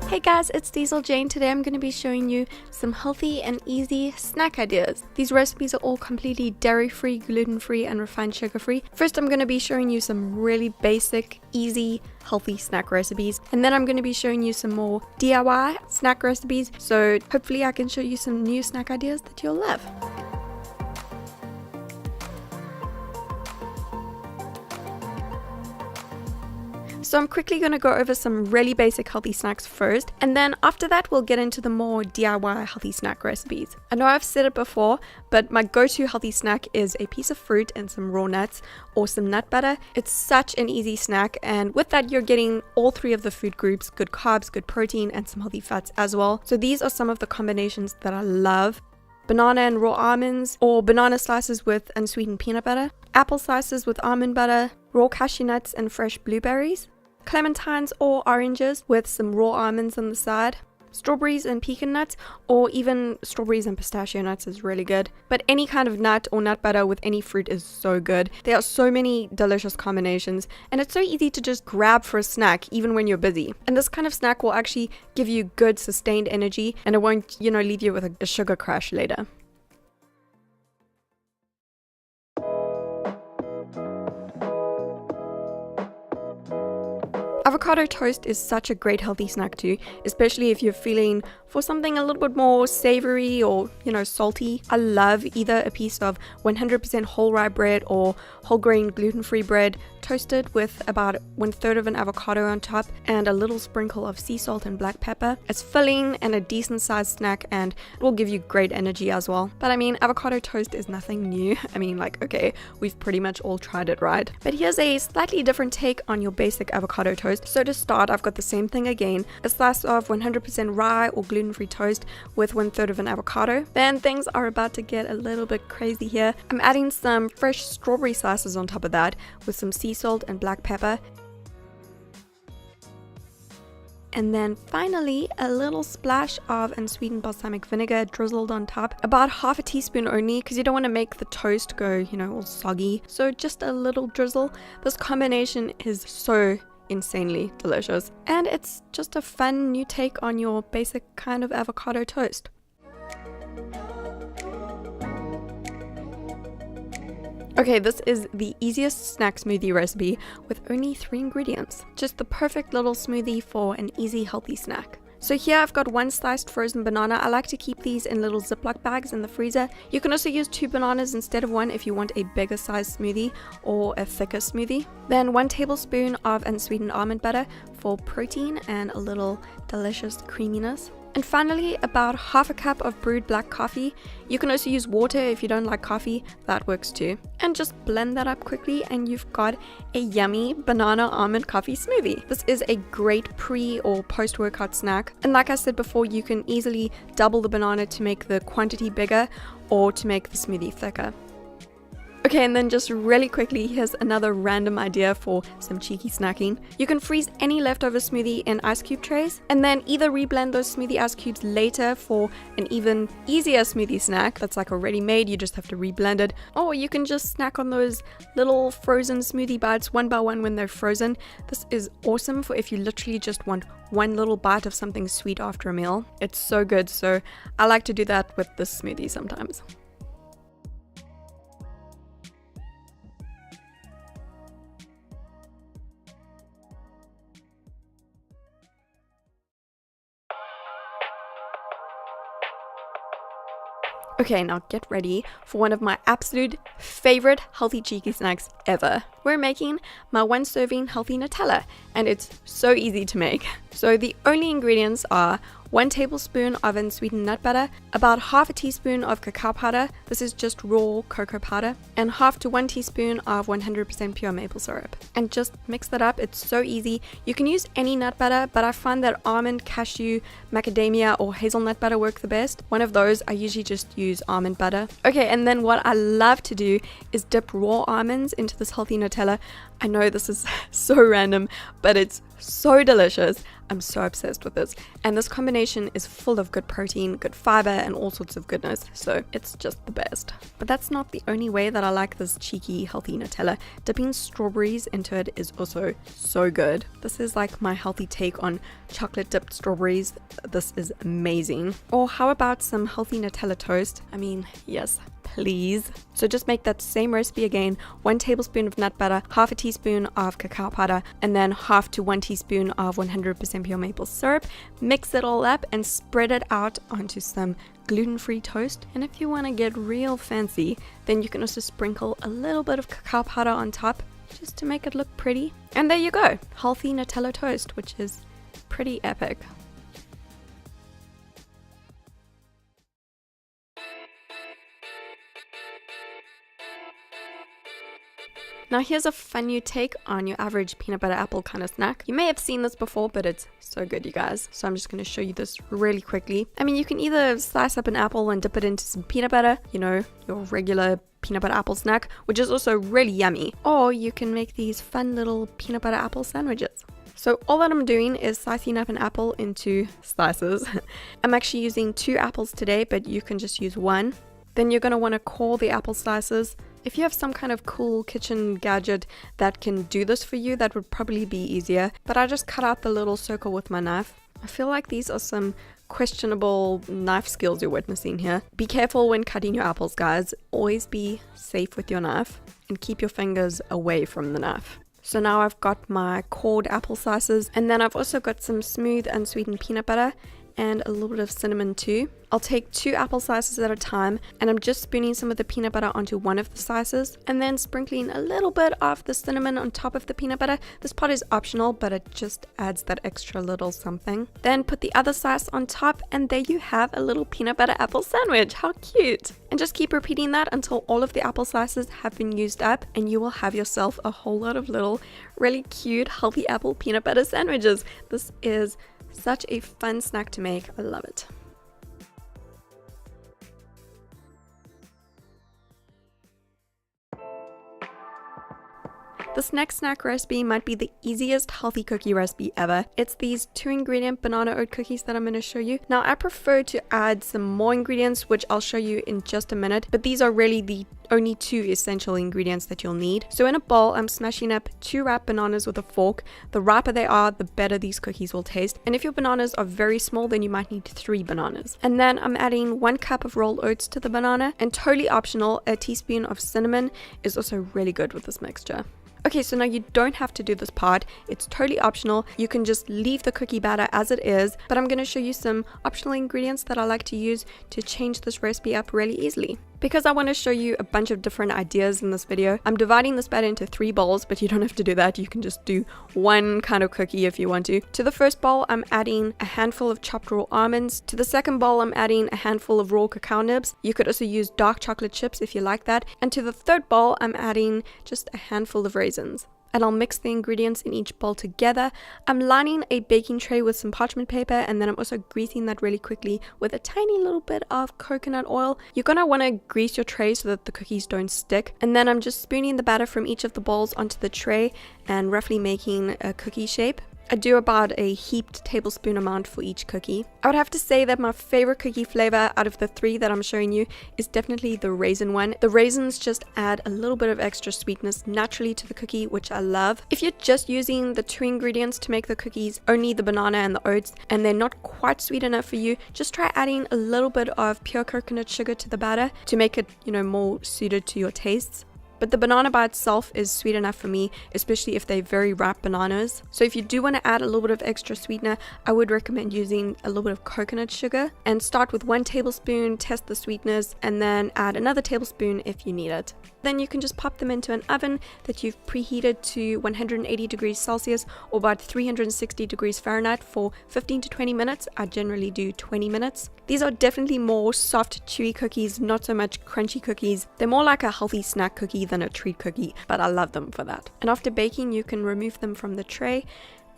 Hey guys, it's Diesel Jane. Today I'm going to be showing you some healthy and easy snack ideas. These recipes are all completely dairy-free, gluten-free, and refined sugar-free. First, I'm going to be showing you some really basic, easy, healthy snack recipes. And then I'm going to be showing you some more DIY snack recipes. So hopefully I can show you some new snack ideas that you'll love. So I'm quickly going to go over some really basic healthy snacks first, and then after that we'll get into the more DIY healthy snack recipes. I know I've said it before, but my go-to healthy snack is a piece of fruit and some raw nuts or some nut butter. It's such an easy snack, and with that you're getting all three of the food groups: good carbs, good protein, and some healthy fats as well. So these are some of the combinations that I love. Banana and raw almonds, or banana slices with unsweetened peanut butter, apple slices with almond butter, raw cashew nuts and fresh blueberries, clementines or oranges with some raw almonds on the side, strawberries and pecan nuts, or even strawberries and pistachio nuts is really good. But any kind of nut or nut butter with any fruit is so good. There are so many delicious combinations, and it's so easy to just grab for a snack even when you're busy. And this kind of snack will actually give you good sustained energy, and it won't, leave you with a sugar crash later. Avocado toast is such a great healthy snack too, especially if you're feeling for something a little bit more savory or, salty. I love either a piece of 100% whole rye bread or whole grain gluten-free bread toasted with about 1/3 of an avocado on top and a little sprinkle of sea salt and black pepper. It's filling and a decent sized snack, and it will give you great energy as well. But avocado toast is nothing new. Okay, we've pretty much all tried it, right? But here's a slightly different take on your basic avocado toast. So to start, I've got the same thing again: a slice of 100% rye or gluten-free toast with 1/3 of an avocado. Then things are about to get a little bit crazy here. I'm adding some fresh strawberry slices on top of that with some sea salt and black pepper. And then finally, a little splash of unsweetened balsamic vinegar drizzled on top, about half a teaspoon only, because you don't want to make the toast go, all soggy. So just a little drizzle. This combination is so insanely delicious, and it's just a fun new take on your basic kind of avocado toast. Okay, this is the easiest snack smoothie recipe with only 3 ingredients. Just the perfect little smoothie for an easy healthy snack. So here I've got 1 sliced frozen banana. I like to keep these in little Ziploc bags in the freezer. You can also use 2 bananas instead of 1 if you want a bigger size smoothie or a thicker smoothie. Then 1 tablespoon of unsweetened almond butter for protein and a little delicious creaminess. And finally, about half a cup of brewed black coffee. You can also use water if you don't like coffee, that works too. And just blend that up quickly and you've got a yummy banana almond coffee smoothie. This is a great pre or post-workout snack. And like I said before, you can easily double the banana to make the quantity bigger or to make the smoothie thicker. Okay, and then just really quickly, here's another random idea for some cheeky snacking. You can freeze any leftover smoothie in ice cube trays, and then either reblend those smoothie ice cubes later for an even easier smoothie snack that's already made, you just have to reblend it, or you can just snack on those little frozen smoothie bites one by one when they're frozen. This is awesome for if you literally just want one little bite of something sweet after a meal. It's so good, so I like to do that with this smoothie sometimes. Okay, now get ready for one of my absolute favorite healthy cheeky snacks ever. We're making my 1 serving healthy Nutella, and it's so easy to make. So the only ingredients are 1 tablespoon of unsweetened nut butter, about half a teaspoon of cacao powder, this is just raw cocoa powder, and half to 1 teaspoon of 100% pure maple syrup. And just mix that up, it's so easy. You can use any nut butter, but I find that almond, cashew, macadamia, or hazelnut butter work the best. One of those, I usually just use almond butter. Okay, and then what I love to do is dip raw almonds into this healthy Nutella. I know this is so random, but it's so delicious. I'm so obsessed with this. And this combination is full of good protein, good fiber, and all sorts of goodness. So it's just the best. But that's not the only way that I like this cheeky, healthy Nutella. Dipping strawberries into it is also so good. This is like my healthy take on chocolate dipped strawberries. This is amazing. Or how about some healthy Nutella toast? I mean, yes, please. So just make that same recipe again. 1 tablespoon of nut butter, half a teaspoon of cacao powder, and then half to 1 teaspoon of 100% pure maple syrup. Mix it all up and spread it out onto some gluten-free toast. And if you want to get real fancy, then you can also sprinkle a little bit of cacao powder on top just to make it look pretty. And there you go, healthy Nutella toast, which is pretty epic. Now here's a fun new take on your average peanut butter apple kind of snack. You may have seen this before, but it's so good, you guys. So I'm just going to show you this really quickly. I mean, you can either slice up an apple and dip it into some peanut butter, you know, your regular peanut butter apple snack, which is also really yummy. Or you can make these fun little peanut butter apple sandwiches. So all that I'm doing is slicing up an apple into slices. I'm actually using 2 apples today, but you can just use 1. Then you're going to want to core the apple slices. If you have some kind of cool kitchen gadget that can do this for you, that would probably be easier. But I just cut out the little circle with my knife. I feel like these are some questionable knife skills you're witnessing here. Be careful when cutting your apples, guys. Always be safe with your knife and keep your fingers away from the knife. So now I've got my cored apple slices, and then I've also got some smooth unsweetened peanut butter and a little bit of cinnamon too. I'll take 2 apple slices at a time, and I'm just spooning some of the peanut butter onto one of the slices and then sprinkling a little bit of the cinnamon on top of the peanut butter. This part is optional, but it just adds that extra little something. Then put the other slice on top, and there you have a little peanut butter apple sandwich. How cute! And just keep repeating that until all of the apple slices have been used up, and you will have yourself a whole lot of little really cute healthy apple peanut butter sandwiches. This is such a fun snack to make. I love it. This next snack recipe might be the easiest healthy cookie recipe ever. It's these 2-ingredient banana oat cookies that I'm going to show you. Now, I prefer to add some more ingredients, which I'll show you in just a minute, but these are really the only 2 essential ingredients that you'll need. So in a bowl, I'm smashing up 2 ripe bananas with a fork. The riper they are, the better these cookies will taste. And if your bananas are very small, then you might need 3 bananas. And then I'm adding 1 cup of rolled oats to the banana, and totally optional, a teaspoon of cinnamon is also really good with this mixture. Okay, so now you don't have to do this part. It's totally optional. You can just leave the cookie batter as it is, but I'm going to show you some optional ingredients that I like to use to change this recipe up really easily. Because I want to show you a bunch of different ideas in this video, I'm dividing this batter into 3 bowls, but you don't have to do that. You can just do 1 kind of cookie if you want to. To the first bowl, I'm adding a handful of chopped raw almonds. To the second bowl, I'm adding a handful of raw cacao nibs. You could also use dark chocolate chips if you like that. And to the third bowl, I'm adding just a handful of raisins. And I'll mix the ingredients in each bowl together. I'm lining a baking tray with some parchment paper, and then I'm also greasing that really quickly with a tiny little bit of coconut oil. You're gonna want to grease your tray so that the cookies don't stick. And then I'm just spooning the batter from each of the bowls onto the tray and roughly making a cookie shape. I do about a heaped tablespoon amount for each cookie. I would have to say that my favorite cookie flavor out of the 3 that I'm showing you is definitely the raisin one. The raisins just add a little bit of extra sweetness naturally to the cookie, which I love. If you're just using the 2 ingredients to make the cookies, only the banana and the oats, and they're not quite sweet enough for you, just try adding a little bit of pure coconut sugar to the batter to make it, more suited to your tastes. But the banana by itself is sweet enough for me, especially if they're very ripe bananas. So if you do want to add a little bit of extra sweetener, I would recommend using a little bit of coconut sugar. And start with 1 tablespoon, test the sweetness, and then add another tablespoon if you need it. Then you can just pop them into an oven that you've preheated to 180 degrees Celsius or about 360 degrees Fahrenheit for 15 to 20 minutes. I generally do 20 minutes. These are definitely more soft, chewy cookies, not so much crunchy cookies. They're more like a healthy snack cookie than a treat cookie, but I love them for that. And after baking, you can remove them from the tray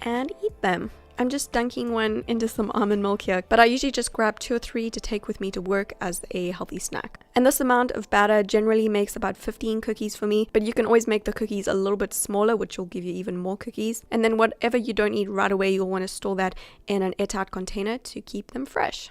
and eat them. I'm just dunking one into some almond milk here, but I usually just grab 2 or 3 to take with me to work as a healthy snack. And this amount of batter generally makes about 15 cookies for me, but you can always make the cookies a little bit smaller, which will give you even more cookies. And then whatever you don't eat right away, you'll want to store that in an airtight container to keep them fresh.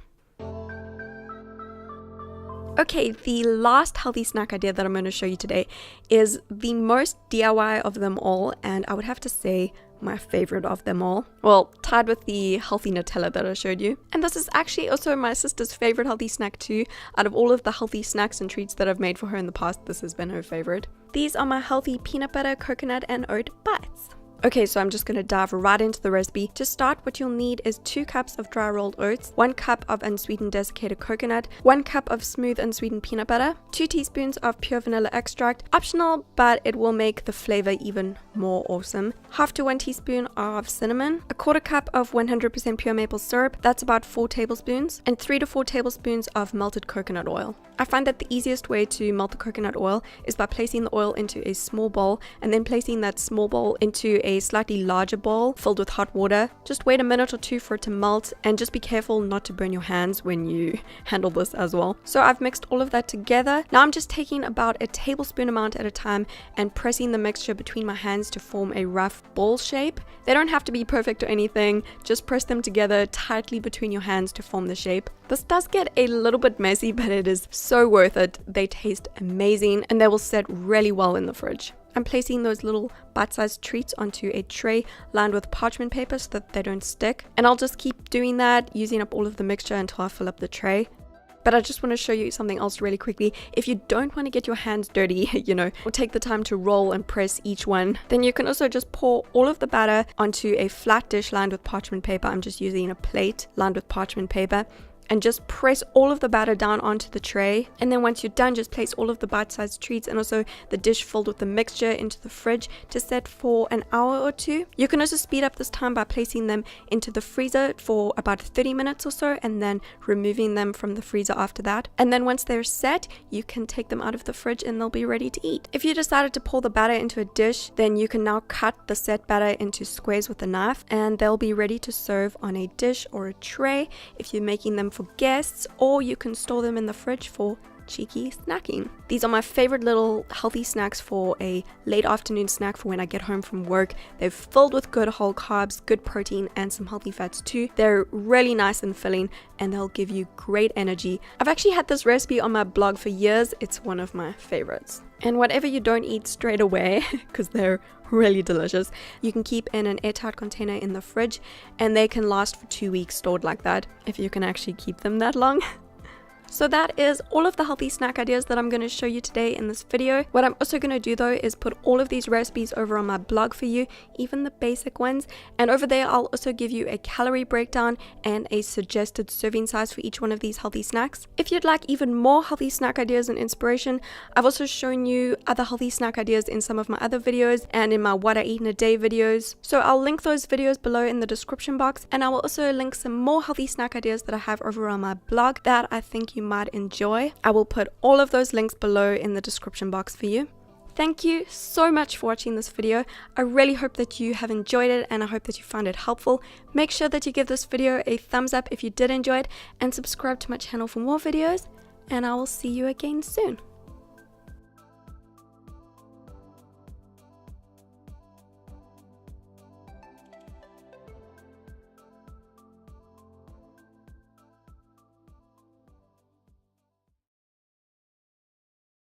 Okay, the last healthy snack idea that I'm going to show you today is the most DIY of them all, and I would have to say my favorite of them all. Well, tied with the healthy Nutella that I showed you. And this is actually also my sister's favorite healthy snack too. Out of all of the healthy snacks and treats that I've made for her in the past, this has been her favorite. These are my healthy peanut butter, coconut, and oat bites. Okay, so I'm just going to dive right into the recipe. To start, what you'll need is 2 cups of dry rolled oats, 1 cup of unsweetened desiccated coconut, 1 cup of smooth unsweetened peanut butter, 2 teaspoons of pure vanilla extract, optional, but it will make the flavor even more awesome, half to 1 teaspoon of cinnamon, a 1/4 cup of 100% pure maple syrup, that's about 4 tablespoons, and 3 to 4 tablespoons of melted coconut oil. I find that the easiest way to melt the coconut oil is by placing the oil into a small bowl and then placing that small bowl into a slightly larger bowl filled with hot water. Just wait a minute or 2 for it to melt, and just be careful not to burn your hands when you handle this as well. So I've mixed all of that together. Now I'm just taking about a tablespoon amount at a time and pressing the mixture between my hands to form a rough ball shape. They don't have to be perfect or anything, just press them together tightly between your hands to form the shape. This does get a little bit messy, but it is so worth it. They taste amazing and they will set really well in the fridge. I'm placing those little bite-sized treats onto a tray lined with parchment paper so that they don't stick. And I'll just keep doing that, using up all of the mixture until I fill up the tray. But I just want to show you something else really quickly. If you don't want to get your hands dirty, or take the time to roll and press each one, then you can also just pour all of the batter onto a flat dish lined with parchment paper. I'm just using a plate lined with parchment paper. And just press all of the batter down onto the tray. And then once you're done, just place all of the bite-sized treats and also the dish filled with the mixture into the fridge to set for an hour or 2. You can also speed up this time by placing them into the freezer for about 30 minutes or so and then removing them from the freezer after that. And then once they're set, you can take them out of the fridge and they'll be ready to eat. If you decided to pour the batter into a dish, then you can now cut the set batter into squares with a knife and they'll be ready to serve on a dish or a tray if you're making them for guests, or you can store them in the fridge for cheeky snacking. These are my favorite little healthy snacks for a late afternoon snack for when I get home from work. They're filled with good whole carbs, good protein, and some healthy fats too. They're really nice and filling and they'll give you great energy. I've actually had this recipe on my blog for years. It's one of my favorites. And whatever you don't eat straight away, because they're really delicious, you can keep in an airtight container in the fridge and they can last for 2 weeks stored like that, if you can actually keep them that long. So that is all of the healthy snack ideas that I'm going to show you today in this video. What I'm also going to do though is put all of these recipes over on my blog for you, even the basic ones. And over there I'll also give you a calorie breakdown and a suggested serving size for each one of these healthy snacks. If you'd like even more healthy snack ideas and inspiration, I've also shown you other healthy snack ideas in some of my other videos and in my what I eat in a day videos. So I'll link those videos below in the description box, and I will also link some more healthy snack ideas that I have over on my blog that I think you might enjoy. I will put all of those links below in the description box for you. Thank you so much for watching this video. I really hope that you have enjoyed it and I hope that you found it helpful. Make sure that you give this video a thumbs up if you did enjoy it and subscribe to my channel for more videos, and I will see you again soon.